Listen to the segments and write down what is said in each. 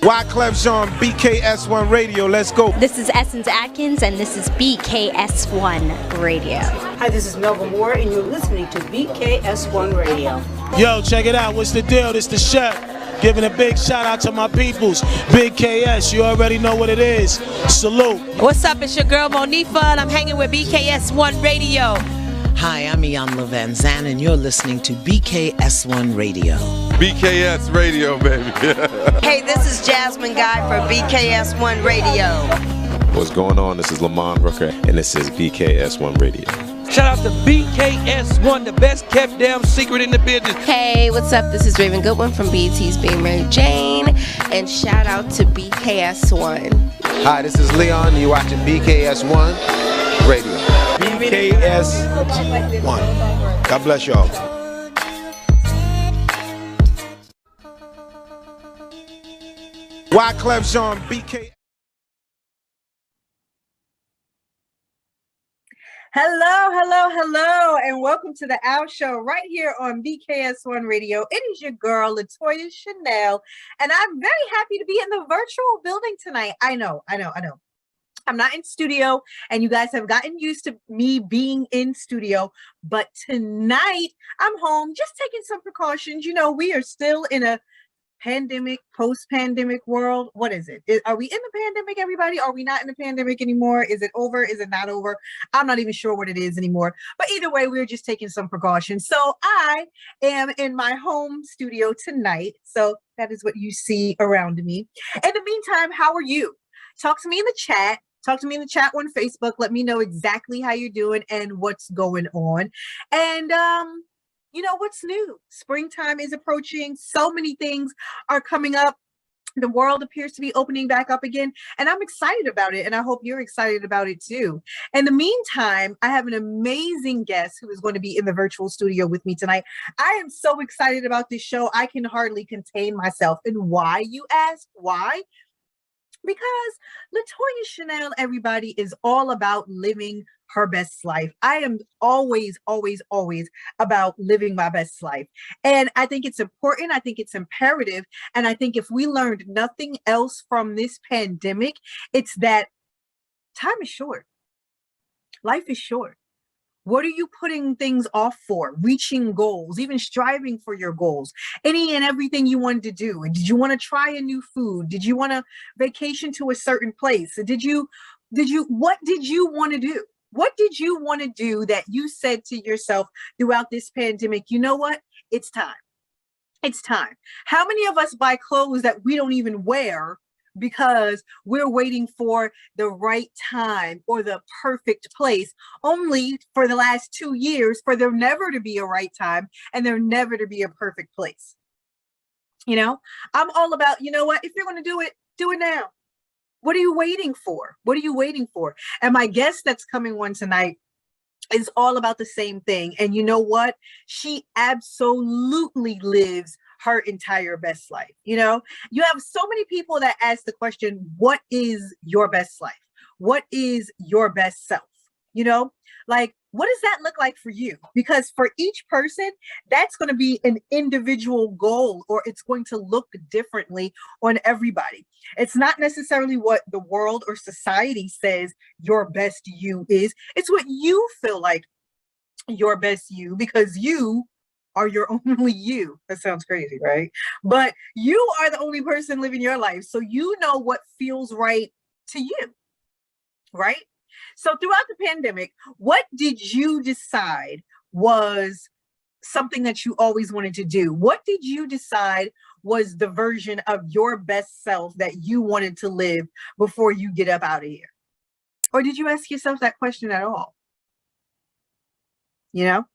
Wyclef Jean, BKS1 Radio. Let's go. This is Essence Atkins, and this is BKS1 Radio. Hi, this is Melba Moore, and you're listening to BKS1 Radio. Yo, check it out. What's the deal? This the chef. Giving a big shout out to my peoples. Big KS, you already know what it is. Salute. What's up? It's your girl Monifa, and I'm hanging with BKS1 Radio. Hi, I'm Iyanla Van Zandt, and you're listening to BKS1 Radio. BKS Radio, baby. Hey, this is Jasmine Guy for BKS1 Radio. What's going on? This is Lamont Rooker, and this is BKS1 Radio. Shout out to BKS1, the best kept damn secret in the business. Hey, what's up? This is Raven Goodwin from BET's Being Mary Jane, and shout out to BKS1. Hi, this is Leon, and you're watching BKS1 Radio. BKS1. God bless y'all. Wyclef Jean, BK. Hello, and welcome to the Owl Show right here on BKS1 Radio. It is your girl, Latoya Chanel, and I'm very happy to be in the virtual building tonight. I know. I'm not in studio, and you guys have gotten used to me being in studio, but tonight I'm home just taking some precautions. You know, we are still in a pandemic, post-pandemic world. What is it? Are we in the pandemic, everybody? Are we not in the pandemic anymore? Is it over? Is it not over? I'm not even sure what it is anymore. But either way, we're just taking some precautions. So I am in my home studio tonight. So that is what you see around me. In the meantime, how are you? Talk to me in the chat. Talk to me in the chat on Facebook. Let me know exactly how you're doing and what's going on. And, you know, what's new? Springtime is approaching. So many things are coming up. The world appears to be opening back up again, and I'm excited about it, and I hope you're excited about it too. In the meantime, I have an amazing guest who is going to be in the virtual studio with me tonight. I am so excited about this show. I can hardly contain myself. And why, you ask? Why? Because Latoya Chanel, everybody, is all about living her best life. I am always about living my best life. And I think it's important. I think it's imperative. And I think if we learned nothing else from this pandemic, it's that time is short. Life is short. What are you putting things off for? Reaching goals, even striving for your goals, any and everything you wanted to do. Did you want to try a new food? Did you want to vacation to a certain place? What did you want to do? What did you want to do that you said to yourself throughout this pandemic? You know what? It's time. It's time. How many of us buy clothes that we don't even wear because we're waiting for the right time or the perfect place, only for the last 2 years for there never to be a right time and there never to be a perfect place? You know, I'm all about, you know what, if you're going to do it now. What are you waiting for? What are you waiting for? And my guest that's coming on tonight is all about the same thing. And you know what? She absolutely lives her entire best life. You know, you have so many people that ask the question, what is your best life? What is your best self? You know, like, what does that look like for you? Because for each person, that's going to be an individual goal, or it's going to look differently on everybody. It's not necessarily what the world or society says your best you is. It's what you feel like your best you, because you are your only you. That sounds crazy, right? But you are the only person living your life. So you know what feels right to you, right? So throughout the pandemic, what did you decide was something that you always wanted to do? What did you decide was the version of your best self that you wanted to live before you get up out of here? Or did you ask yourself that question at all? You know,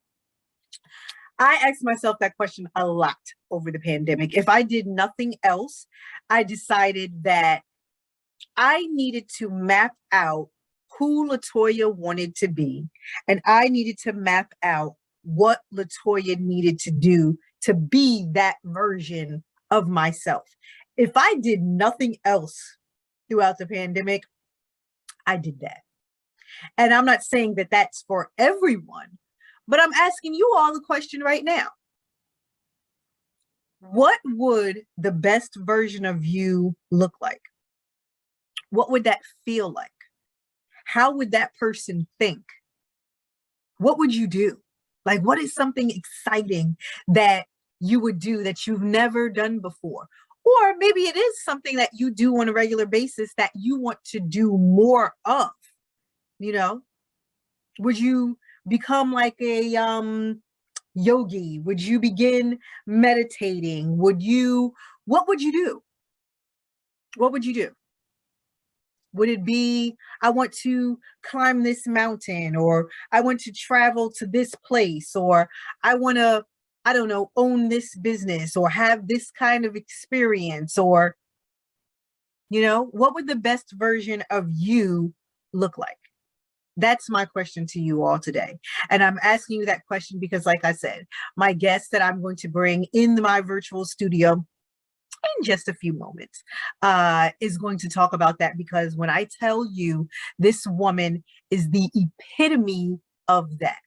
I asked myself that question a lot over the pandemic. If I did nothing else, I decided that I needed to map out who Latoya wanted to be, and I needed to map out what Latoya needed to do to be that version of myself. If I did nothing else throughout the pandemic, I did that. And I'm not saying that that's for everyone, but I'm asking you all a question right now. what would the best version of you look like? What would that feel like? How would that person think? What would you do? Like, what is something exciting that you would do that you've never done before? Or maybe it is something that you do on a regular basis that you want to do more of, you know? Would you become like a yogi? Would you begin meditating? What would you do? What would you do? Would it be, I want to climb this mountain, or I want to travel to this place, or I want to, I don't know, own this business or have this kind of experience, or, you know, what would the best version of you look like? That's my question to you all today. And I'm asking you that question because, like I said, my guest that I'm going to bring in my virtual studio in just a few moments is going to talk about that, because when I tell you, this woman is the epitome of that.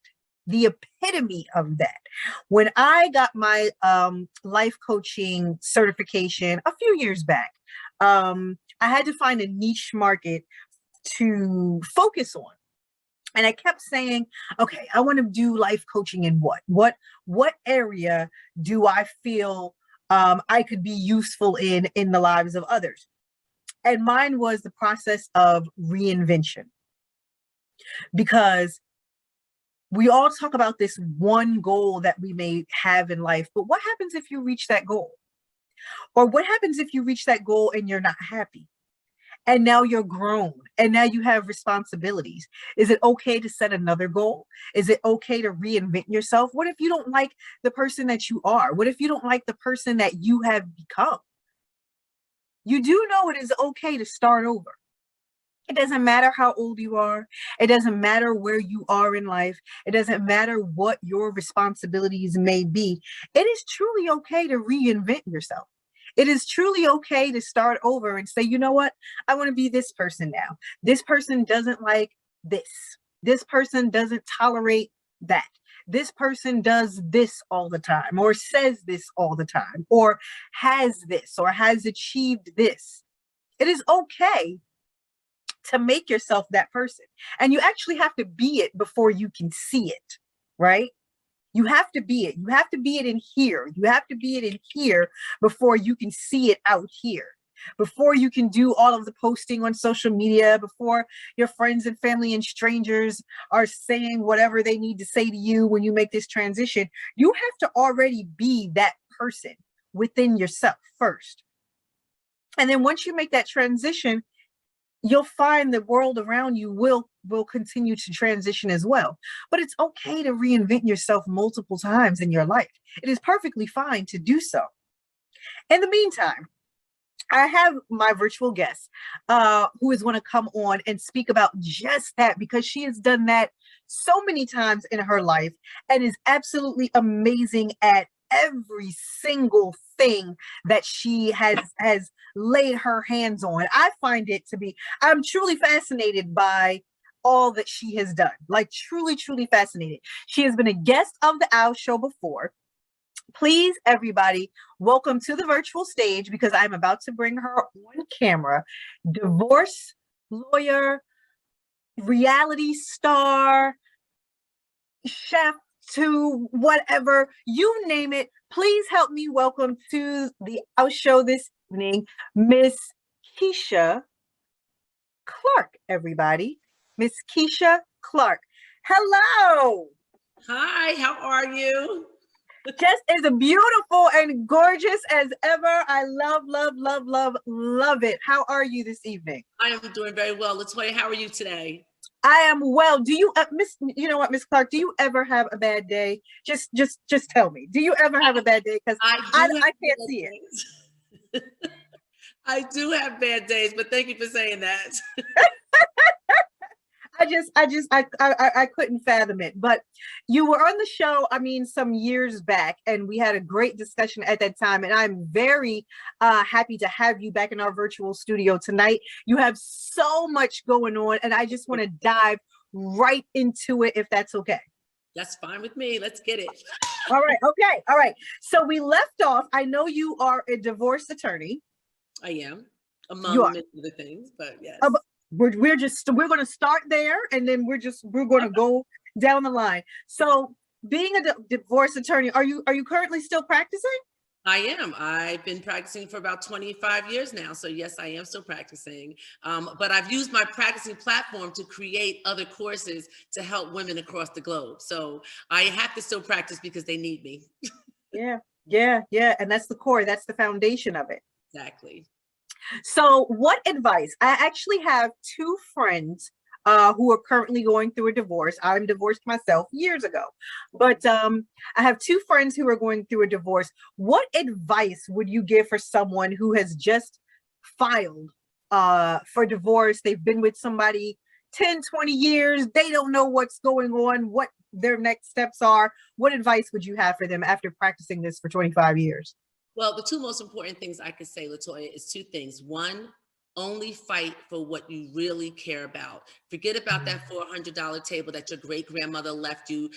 The epitome of that. When I got my life coaching certification a few years back, I had to find a niche market to focus on. And I kept saying, okay, I want to do life coaching in what area do I feel I could be useful in the lives of others? And mine was the process of reinvention. Because we all talk about this one goal that we may have in life, but what happens if you reach that goal? Or what happens if you reach that goal and you're not happy? And now you're grown and now you have responsibilities. Is it okay to set another goal? Is it okay to reinvent yourself? What if you don't like the person that you are? What if you don't like the person that you have become? You do know it is okay to start over. It doesn't matter how old you are. It doesn't matter where you are in life. It doesn't matter what your responsibilities may be. It is truly okay to reinvent yourself. It is truly okay to start over and say, you know what? I want to be this person now. This person doesn't like this. This person doesn't tolerate that. This person does this all the time, or says this all the time, or has this, or has achieved this. It is okay to make yourself that person. And you actually have to be it before you can see it, right? You have to be it. You have to be it in here. You have to be it in here before you can see it out here. Before you can do all of the posting on social media, before your friends and family and strangers are saying whatever they need to say to you when you make this transition, you have to already be that person within yourself first. And then once you make that transition, you'll find the world around you will continue to transition as well. But it's okay to reinvent yourself multiple times in your life. It is perfectly fine to do so. In the meantime, I have my virtual guest who is going to come on and speak about just that, because she has done that so many times in her life and is absolutely amazing at every single thing that she has laid her hands on. I find it to be, I'm truly fascinated by all that she has done, like truly, truly fascinated. She has been a guest of the OWL show before. Please, everybody, welcome to the virtual stage, because I'm about to bring her on camera, divorce lawyer, reality star, chef, to whatever, you name it. Please help me welcome to the OWL show this evening, Miss Kecia Clarke, everybody. Miss Kecia Clarke. Hello. Hi, how are you? Just as beautiful and gorgeous as ever. I love, love, love, love, love it. How are you this evening? I am doing very well. Latoya, how are you today? I am well. Do you, you know what, Miss Clarke, do you ever have a bad day? Just tell me. Do you ever have a bad day? Because I can't see it. I do have bad days, but thank you for saying that. I couldn't fathom it. But you were on the show, I mean, some years back, and we had a great discussion at that time. And I'm very happy to have you back in our virtual studio tonight. You have so much going on, and I just want to dive right into it, if that's okay. That's fine with me. Let's get it. All right. Okay. All right. So we left off. I know you are a divorce attorney. I am, among many other things, but yes. We're going to start there, and then we're going to go down the line. So, being a divorce attorney, are you currently still practicing? I am. I've been practicing for about 25 years now. So yes, I am still practicing. But I've used my practicing platform to create other courses to help women across the globe. So I have to still practice because they need me. Yeah. And that's the core. That's the foundation of it. Exactly. So what advice? I actually have two friends who are currently going through a divorce. I'm divorced myself years ago, but I have two friends who are going through a divorce. What advice would you give for someone who has just filed for divorce? They've been with somebody 10, 20 years. They don't know what's going on, what their next steps are. What advice would you have for them after practicing this for 25 years? Well, the two most important things I could say, Latoya, is two things. One, only fight for what you really care about. Forget about that $400 table that your great grandmother left you.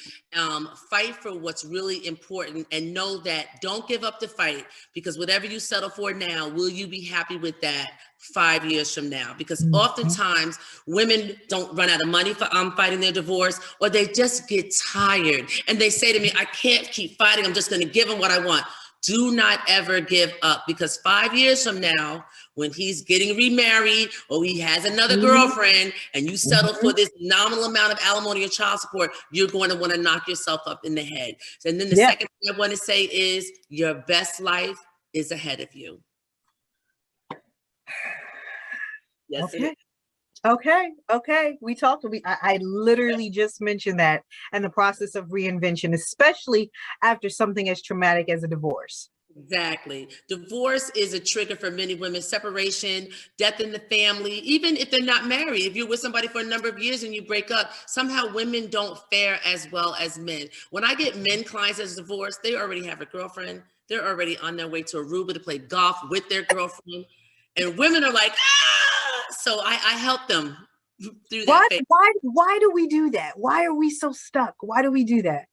Fight for what's really important, and know that don't give up the fight, because whatever you settle for now, will you be happy with that 5 years from now? Because oftentimes women don't run out of money for fighting their divorce, or they just get tired and they say to me, I can't keep fighting. I'm just going to give them what I want. Do not ever give up, because 5 years from now, when he's getting remarried or he has another girlfriend and you settle for this nominal amount of alimony or child support, you're going to want to knock yourself up in the head. And then the second thing I want to say is your best life is ahead of you. Yes. Okay. Okay. We talked. I literally just mentioned that, and the process of reinvention, especially after something as traumatic as a divorce. Exactly. Divorce is a trigger for many women. Separation, death in the family, even if they're not married. If you're with somebody for a number of years and you break up, somehow women don't fare as well as men. When I get men clients as divorced, they already have a girlfriend. They're already on their way to Aruba to play golf with their girlfriend. And women are like, ah! So I help them through that phase. Why do we do that? Why are we so stuck? Why do we do that?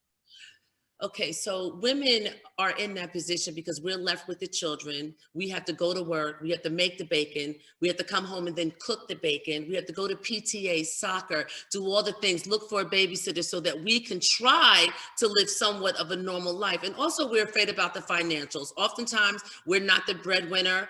Okay, so women are in that position because we're left with the children. We have to go to work. We have to make the bacon. We have to come home and then cook the bacon. We have to go to PTA, soccer, do all the things, look for a babysitter so that we can try to live somewhat of a normal life. And also we're afraid about the financials. Oftentimes we're not the breadwinner.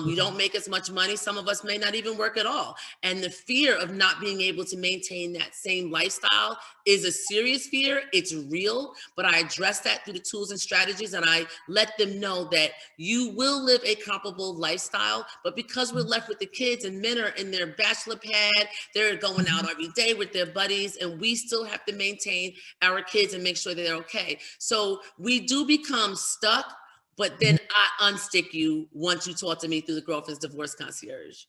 We don't make as much money. Some of us may not even work at all. And the fear of not being able to maintain that same lifestyle is a serious fear. It's real, but I address that through the tools and strategies, and I let them know that you will live a comparable lifestyle, but because we're left with the kids and men are in their bachelor pad, they're going out every day with their buddies, and we still have to maintain our kids and make sure that they're okay. So we do become stuck, but then I unstick you once you talk to me through the Girlfriend's Divorce Concierge.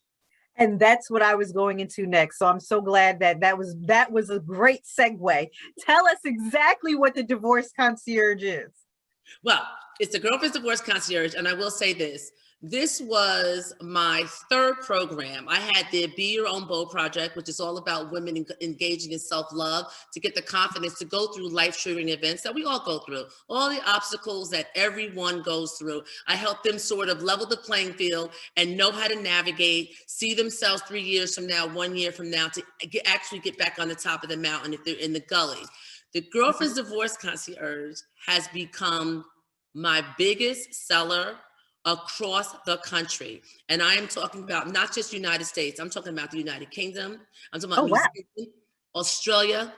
And that's what I was going into next. So I'm so glad that was a great segue. Tell us exactly what the Divorce Concierge is. Well, it's the Girlfriend's Divorce Concierge, and I will say this. This was my third program. I had the Be Your Own Bold project, which is all about women engaging in self-love to get the confidence to go through life-triggering events that we all go through, all the obstacles that everyone goes through. I help them sort of level the playing field and know how to navigate, see themselves 3 years from now, 1 year from now, to actually get back on the top of the mountain if they're in the gully. The Girlfriend's Divorce Concierge has become my biggest seller across the country. And I am talking about not just United States, I'm talking about the United Kingdom, I'm talking about New Zealand, Australia,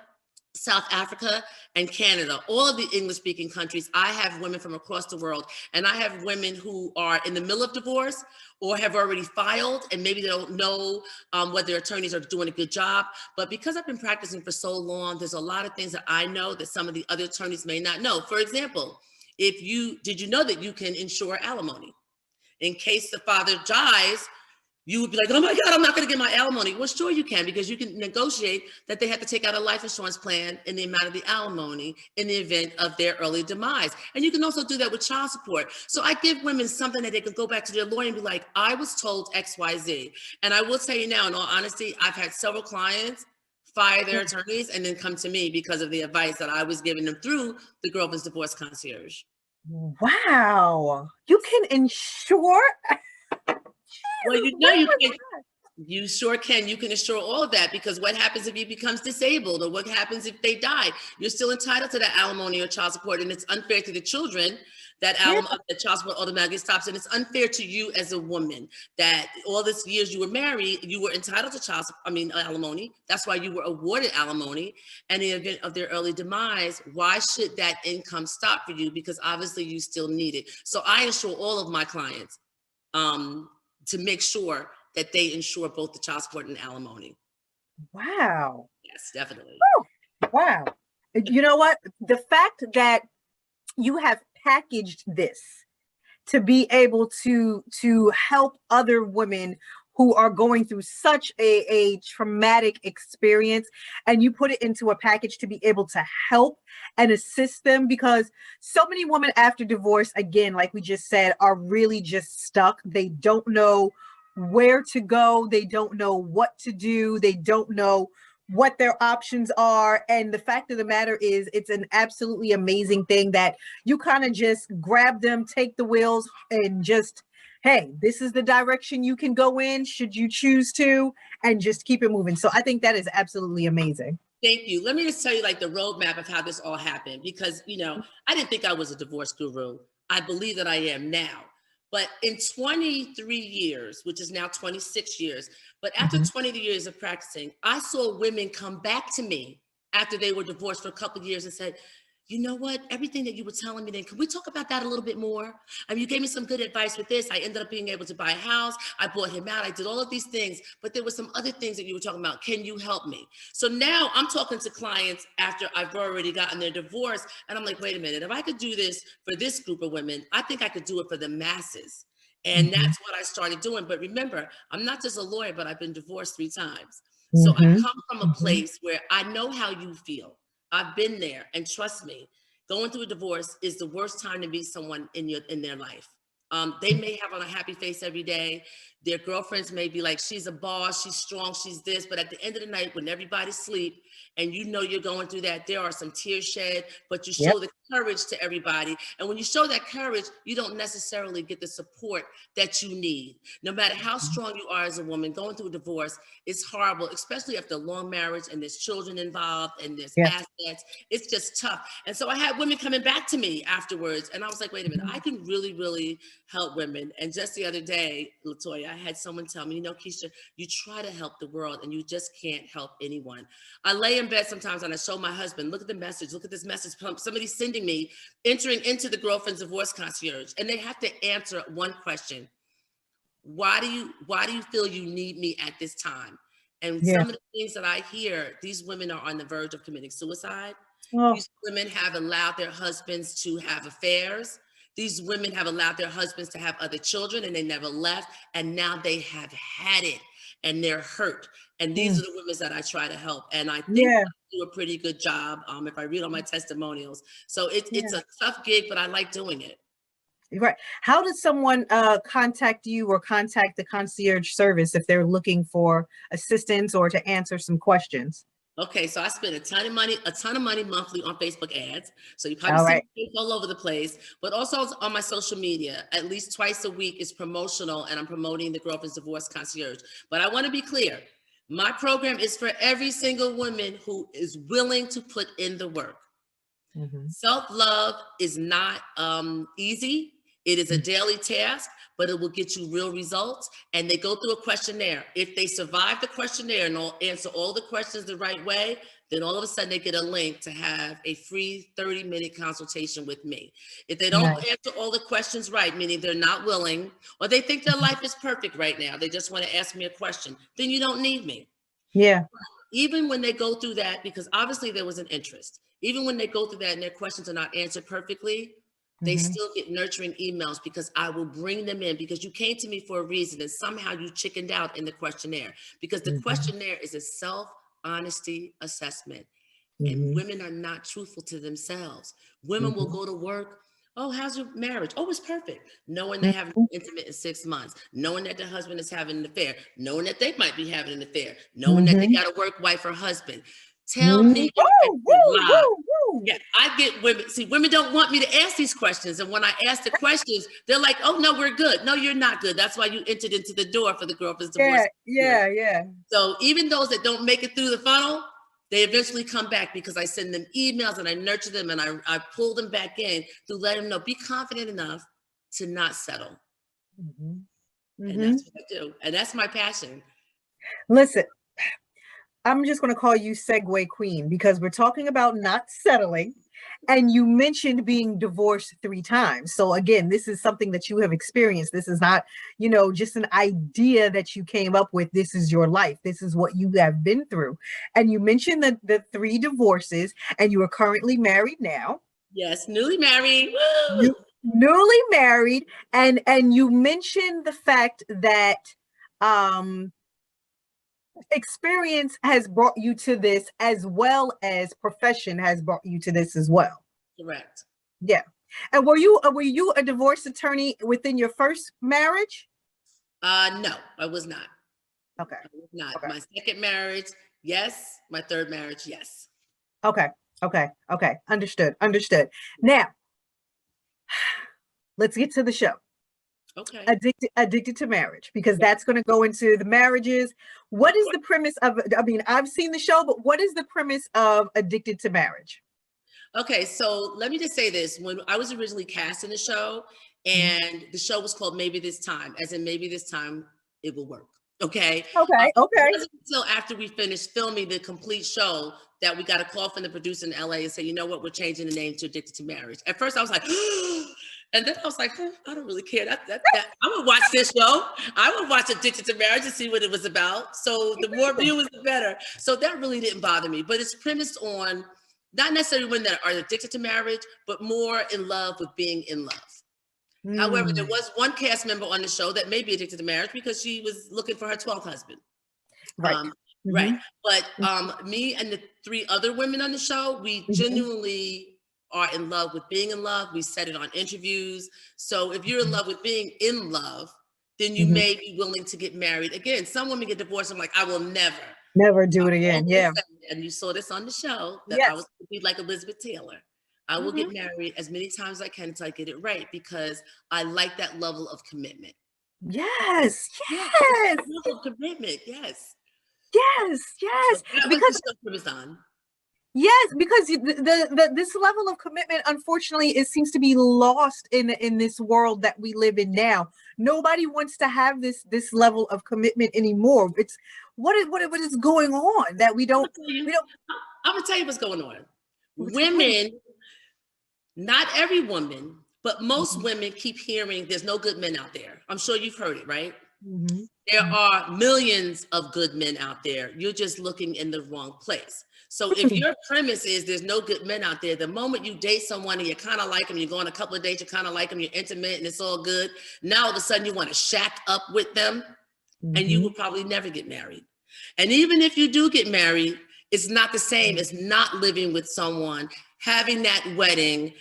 South Africa, and Canada, all of the English-speaking countries. I have women from across the world, and I have women who are in the middle of divorce or have already filed, and maybe they don't know whether their attorneys are doing a good job. But because I've been practicing for so long, there's a lot of things that I know that some of the other attorneys may not know. For example, did you know that you can insure alimony? In case the father dies, you would be like, oh my God, I'm not gonna get my alimony. Well, sure you can, because you can negotiate that they have to take out a life insurance plan in the amount of the alimony in the event of their early demise. And you can also do that with child support. So I give women something that they can go back to their lawyer and be like, I was told X, Y, Z. And I will tell you now, in all honesty, I've had several clients fire their attorneys, and then come to me because of the advice that I was giving them through the Girlfriend's Divorce Concierge. Wow. You can insure? Well, you know you can. You sure can. You can assure all of that, because what happens if he becomes disabled, or what happens if they die? You're still entitled to that alimony or child support, and it's unfair to the children that the child support automatically stops, and it's unfair to you as a woman that all this years you were married, you were entitled to alimony. That's why you were awarded alimony. And in the event of their early demise, why should that income stop for you? Because obviously you still need it. So I assure all of my clients to make sure that they insure both the child support and alimony. Wow. Yes, definitely. Woo. Wow. You know what? The fact that you have packaged this to be able to help other women who are going through such a traumatic experience, and you put it into a package to be able to help and assist them, because so many women after divorce, again, like we just said, are really just stuck. They don't know where to go. They don't know what to do. They don't know what their options are. And the fact of the matter is, it's an absolutely amazing thing that you kind of just grab them, take the wheels, and just, hey, this is the direction you can go in should you choose to, and just keep it moving. So I think that is absolutely amazing. Thank you. Let me just tell you like the roadmap of how this all happened, because, you know, I didn't think I was a divorce guru. I believe that I am now. But in 23 years, which is now 26 years, but after 20 years of practicing, I saw women come back to me after they were divorced for a couple of years and said, you know what, everything that you were telling me then, can we talk about that a little bit more? I mean, you gave me some good advice with this. I ended up being able to buy a house. I bought him out. I did all of these things, but there were some other things that you were talking about. Can you help me? So now I'm talking to clients after I've already gotten their divorce. And I'm like, wait a minute, if I could do this for this group of women, I think I could do it for the masses. And that's what I started doing. But remember, I'm not just a lawyer, but I've been divorced 3 times. So I come from a place where I know how you feel. I've been there, and trust me, going through a divorce is the worst time to meet someone in their life. They may have on a happy face every day. Their girlfriends may be like, she's a boss, she's strong, she's this. But at the end of the night, when everybody's asleep and you know you're going through that, there are some tears shed, but you show the courage to everybody. And when you show that courage, you don't necessarily get the support that you need. No matter how strong you are as a woman, going through a divorce is horrible, especially after a long marriage and there's children involved and there's assets. It's just tough. And so I had women coming back to me afterwards, and I was like, wait a minute, I can really, really help women. And just the other day, Latoya, I had someone tell me, you know, Keisha, you try to help the world and you just can't help anyone. I lay in bed sometimes and I show my husband, look at the message, look at this message somebody's sending me, entering into the Girlfriend's Divorce Concierge, and they have to answer one question. Why do you feel you need me at this time? And some of the things that I hear, these women are on the verge of committing suicide. These women have allowed their husbands to have affairs. These women have allowed their husbands to have other children and they never left. And now they have had it and they're hurt. And these are the women that I try to help. And I think I do a pretty good job if I read all my testimonials. So it's a tough gig, but I like doing it. Right. How does someone contact you or contact the concierge service if they're looking for assistance or to answer some questions? Okay, so I spend a ton of money monthly on Facebook ads. So you probably see me all over the place, but also on my social media. At least twice a week is promotional, and I'm promoting the Girlfriend's Divorce Concierge. But I want to be clear. My program is for every single woman who is willing to put in the work. Self-love is not easy. It is a daily task, but it will get you real results. And they go through a questionnaire. If they survive the questionnaire and answer all the questions the right way, then all of a sudden they get a link to have a free 30-minute consultation with me. If they don't answer all the questions right, meaning they're not willing, or they think their life is perfect right now, they just want to ask me a question, then you don't need me. Yeah. Even when they go through that, because obviously there was an interest, even when they go through that and their questions are not answered perfectly, they still get nurturing emails, because I will bring them in, because you came to me for a reason and somehow you chickened out in the questionnaire, because the questionnaire is a self-honesty assessment. And women are not truthful to themselves. Women will go to work Oh, how's your marriage? Oh, it's perfect. Knowing they haven't been intimate in 6 months, knowing that the husband is having an affair, knowing that they might be having an affair, knowing that they got a work wife or husband. Tell me lies. Yeah, I get women. See, women don't want me to ask these questions. And when I ask the questions, they're like, oh, no, we're good. No, you're not good. That's why you entered into the door for the girlfriend's divorce. Yeah. So even those that don't make it through the funnel, they eventually come back because I send them emails and I nurture them and I pull them back in to let them know, be confident enough to not settle. And that's what I do. And that's my passion. Listen, I'm just going to call you Segue Queen because we're talking about not settling. And you mentioned being divorced 3 times. So again, this is something that you have experienced. This is not, just an idea that you came up with. This is your life. This is what you have been through. And you mentioned the 3 divorces and you are currently married now. Yes, newly married. Newly married. And you mentioned the fact that experience has brought you to this as well as profession has brought you to this as well. Correct. Yeah. And were you a divorce attorney within your first marriage? No, I was not. Okay. I was not. Okay. My second marriage, yes. My third marriage, yes. Okay. Understood. Now, let's get to the show. Okay. Addicted to marriage, because that's going to go into the marriages. What is the premise of, I've seen the show, but what is the premise of Addicted to Marriage? Okay, so let me just say this. When I was originally cast in the show, and the show was called Maybe This Time, as in maybe this time it will work. Okay. Okay. It wasn't until after we finished filming the complete show that we got a call from the producer in LA and say, you know what, we're changing the name to Addicted to Marriage. At first I was like, and then I was like, I don't really care. That I would watch this show. I would watch Addicted to Marriage and see what it was about. So the more viewers, the better. So that really didn't bother me. But it's premised on not necessarily women that are addicted to marriage, but more in love with being in love. However, there was one cast member on the show that may be addicted to marriage because she was looking for her 12th husband. Right. Right. But me and the 3 other women on the show, we genuinely are in love with being in love. We said it on interviews. So if you're in love with being in love, then you may be willing to get married again. Some women get divorced. I'm like, I will never do it again. Yeah. And you saw this on the show that I was be like Elizabeth Taylor. I will get married as many times as I can until I get it right because I like that level of commitment. Yes. Level of commitment. Yes. So because this level of commitment, unfortunately, it seems to be lost in this world that we live in now. Nobody wants to have this level of commitment anymore. It's what is going on that we don't. I'm gonna tell you what's going on. Women, not every woman, but most women keep hearing there's no good men out there. I'm sure you've heard it, right? There are millions of good men out there. You're just looking in the wrong place. So if your premise is there's no good men out there, the moment you date someone and you kind of like them, you go on a couple of dates, you kind of like them, you're intimate and it's all good. Now all of a sudden you want to shack up with them and you will probably never get married. And even if you do get married, it's not the same as not living with someone, having that wedding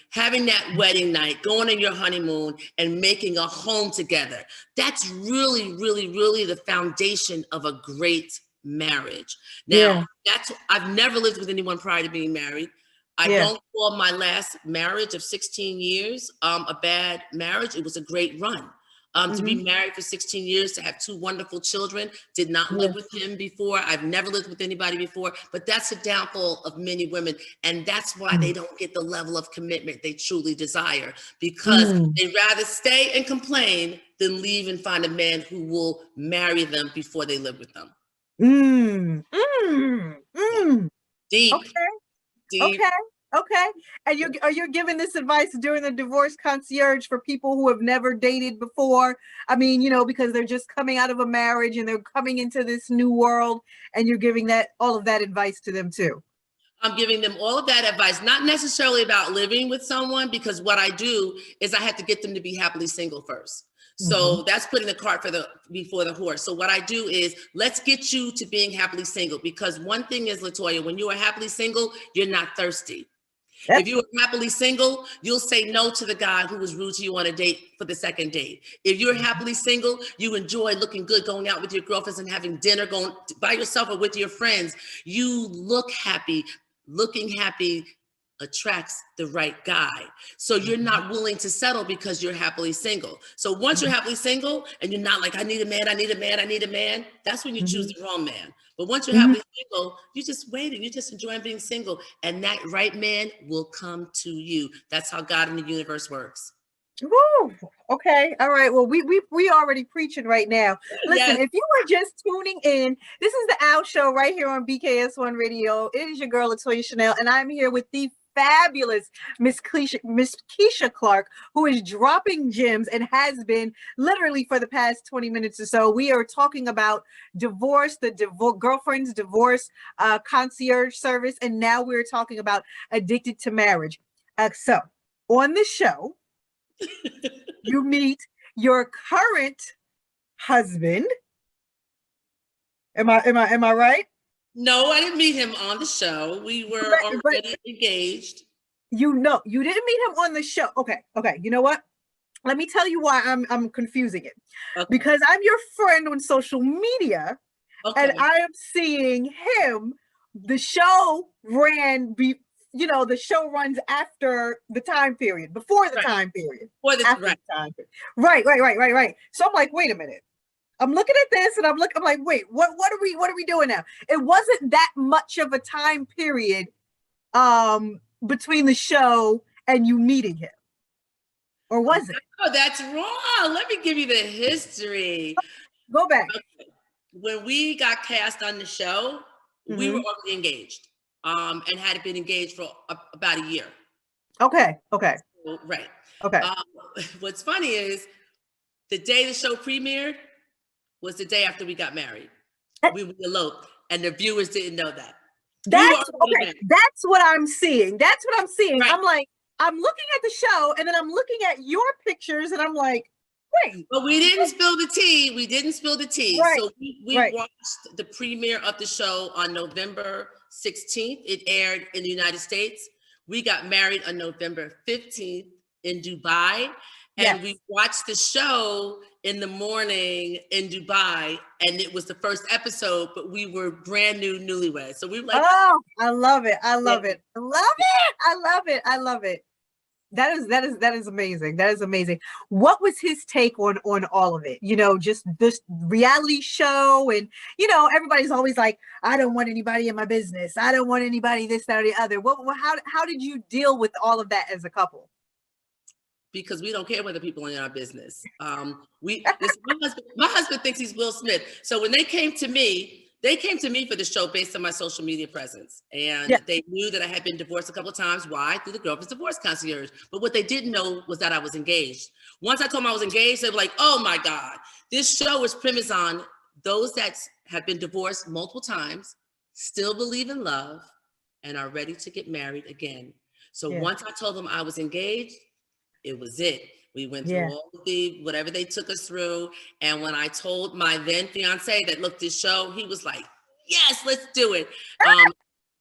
night, going on your honeymoon and making a home together. That's really, really, really the foundation of a great marriage. Now, I've never lived with anyone prior to being married. I don't call my last marriage of 16 years a bad marriage. It was a great run. To be married for 16 years, to have 2 wonderful children, did not live with him before. I've never lived with anybody before, but that's the downfall of many women. And that's why they don't get the level of commitment they truly desire, because they'd rather stay and complain than leave and find a man who will marry them before they live with them. Deep. Okay. And you're giving this advice during the divorce concierge for people who have never dated before. I mean, because they're just coming out of a marriage and they're coming into this new world, and you're giving all of that advice to them too. I'm giving them all of that advice, not necessarily about living with someone, because what I do is I have to get them to be happily single first. So that's putting the cart before the horse. So what I do is let's get you to being happily single, because one thing is, Latoya, when you are happily single, you're not thirsty. If you were happily single, you'll say no to the guy who was rude to you on a date for the second date. If you're happily single, you enjoy looking good, going out with your girlfriends and having dinner, going by yourself or with your friends. You look happy. Looking happy attracts the right guy. So you're not willing to settle because you're happily single. So once you're happily single and you're not like, I need a man, I need a man, I need a man, that's when you choose the wrong man. But once you're happily single, you're just waiting, you're just enjoying being single, and that right man will come to you. That's how God in the universe works. Woo! Okay, all right. Well, we already preaching right now. Listen, if you were just tuning in, this is the Owl Show right here on BKS1 Radio. It is your girl Latoya Chanel, and I'm here with the fabulous Miss Kecia Clarke, who is dropping gems and has been literally for the past 20 minutes or so. We are talking about divorce, the girlfriend's divorce concierge service, and now we're talking about addicted to marriage. So on the show, you meet your current husband. Am I right? No, I didn't meet him on the show. We were already engaged. You didn't meet him on the show. Okay. You know what? Let me tell you why I'm confusing it. Okay. Because I'm your friend on social media, and I am seeing him. The show the show runs after the time period, before the time period. Time period. Right. So I'm like, wait a minute. I'm looking at this and I'm like, wait, what are we doing now? It wasn't that much of a time period between the show and you meeting him. Or was it? Oh, that's wrong. Let me give you the history. Go back. Okay. When we got cast on the show, we were already engaged. And had been engaged for about a year. Okay. So, right. Okay. What's funny is the day the show premiered was the day after we got married. We eloped, and the viewers didn't know that. That's what I'm seeing. Right. I'm like, I'm looking at the show, and then I'm looking at your pictures, and I'm like, wait. But we didn't spill the tea. Right. So we watched the premiere of the show on November 16th. It aired in the United States. We got married on November 15th in Dubai. And we watched the show in the morning in Dubai, and it was the first episode, but we were brand new newlyweds. So we were like, oh, I love it. That is amazing. What was his take on all of it? Just this reality show, and everybody's always like, I don't want anybody in my business. I don't want anybody this, that, or the other. How did you deal with all of that as a couple? Because we don't care whether people are in our business. My husband thinks he's Will Smith. So when they came to me for the show based on my social media presence. And they knew that I had been divorced a couple of times. Why? Through the Girlfriend's Divorce Concierge. But what they didn't know was that I was engaged. Once I told them I was engaged, they were like, oh my God, this show is premised on those that have been divorced multiple times, still believe in love, and are ready to get married again. So once I told them I was engaged, it was it. We went through all of whatever they took us through. And when I told my then fiance that, look, this show, he was like, yes, let's do it.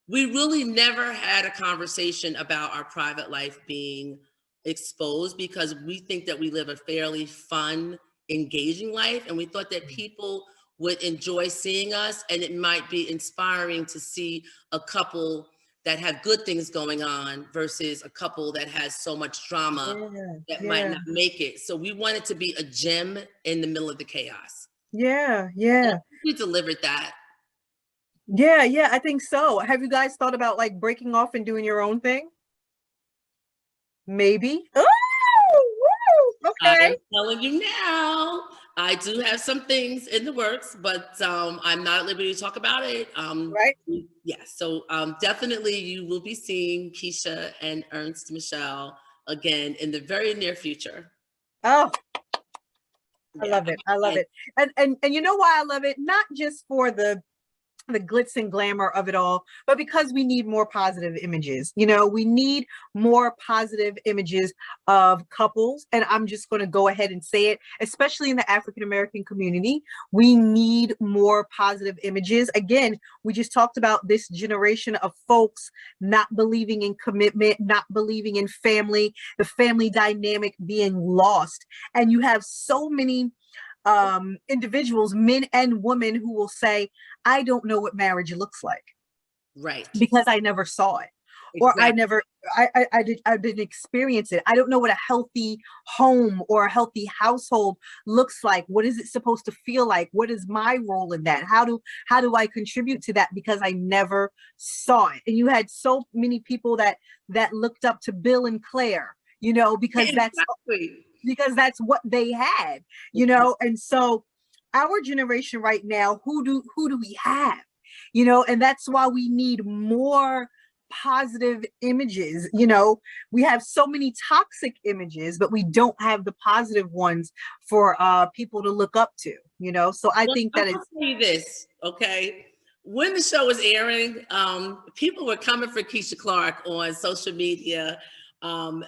We really never had a conversation about our private life being exposed, because we think that we live a fairly fun, engaging life. And we thought that people would enjoy seeing us, and it might be inspiring to see a couple that have good things going on versus a couple that has so much drama that might not make it. So we wanted to be a gem in the middle of the chaos. Yeah. We delivered that. Yeah, I think so. Have you guys thought about like breaking off and doing your own thing? Maybe. Oh, okay. I'm telling you now, I do have some things in the works, but I'm not at liberty to talk about it. Right? Yeah, so definitely you will be seeing Keisha and Ernst Michelle again in the very near future. Oh, I love it. And you know why I love it? Not just for the the glitz and glamour of it all, but because we need more positive images. You know, we need more positive images of couples. And I'm just going to go ahead and say it, especially in the African American community. We need more positive images. Again, we just talked about this generation of folks not believing in commitment, not believing in family, the family dynamic being lost. And you have so many individuals, men and women, who will say, I don't know what marriage looks like. Right. Because I never saw it. Exactly. Or I didn't experience it. I don't know what a healthy home or a healthy household looks like. What is it supposed to feel like? What is my role in that? How do I contribute to that? Because I never saw it. And you had so many people that looked up to Bill and Claire, you know, because that's what they had, you know. And so our generation right now, who do we have? You know, and that's why we need more positive images. You know, we have so many toxic images, but we don't have the positive ones for people to look up to, you know. So I think that I'll tell you this, okay? When the show was airing, people were coming for Kecia Clarke on social media, and